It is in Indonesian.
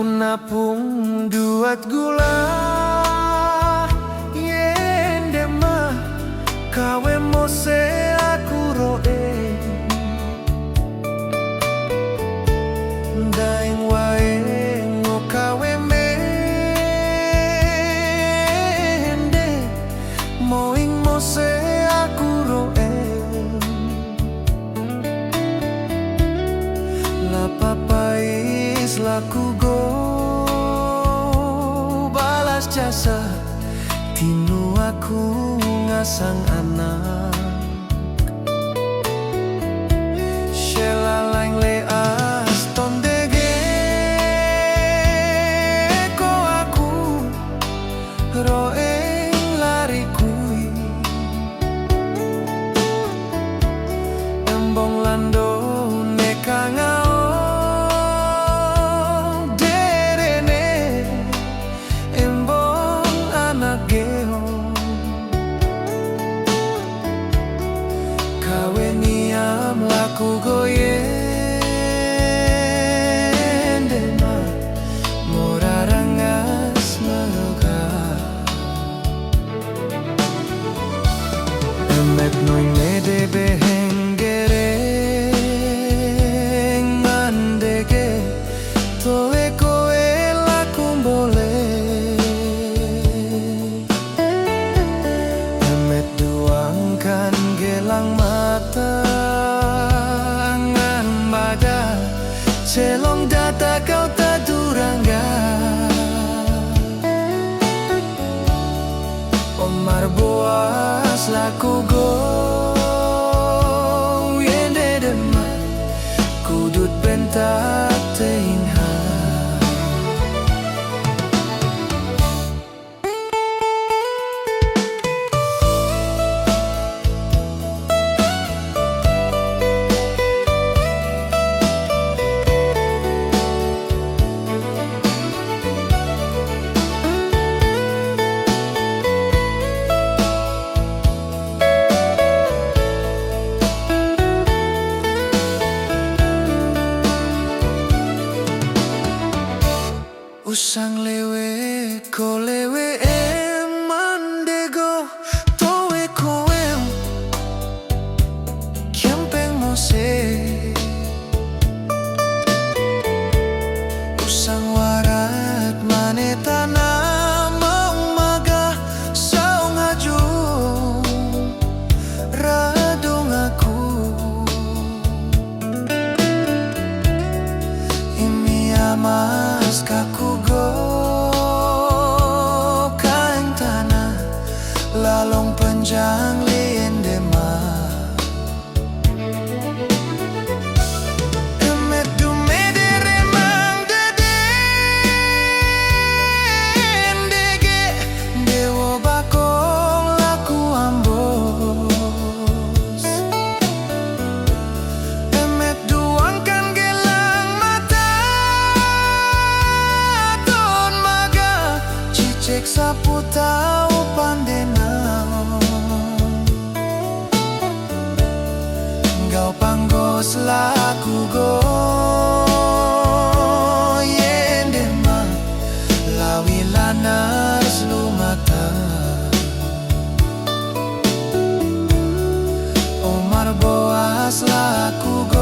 napung duat gula yende mah kawe mose aku roe daeng wae ngo kawe mende moing mose aku roe la papais laku go balas jasa tinu aku ngasang anak Sheila laing leas tondege ko aku roe lari kui embong lando nekangao laku goyende ma morarangas maroga emet noin mede behengere ngandege toe koe laku mbole emet duangkan gelang mata Selong data kau tak durangga Omar boas laku go yende dema kudut bentak teingha Usang lewe ko lewe mandego towe koem kiampeng mose usang warat manetana mau maga saung haju radong aku imi amas kaku kain tanah lalong panjang liende ma emet du medere mang dede ndege dewo bakong laku ambos emet duangkan gelang mata cek sapu tau pandenau Gau panggos laku go yende ma lawi lanas lumata Omar boas laku go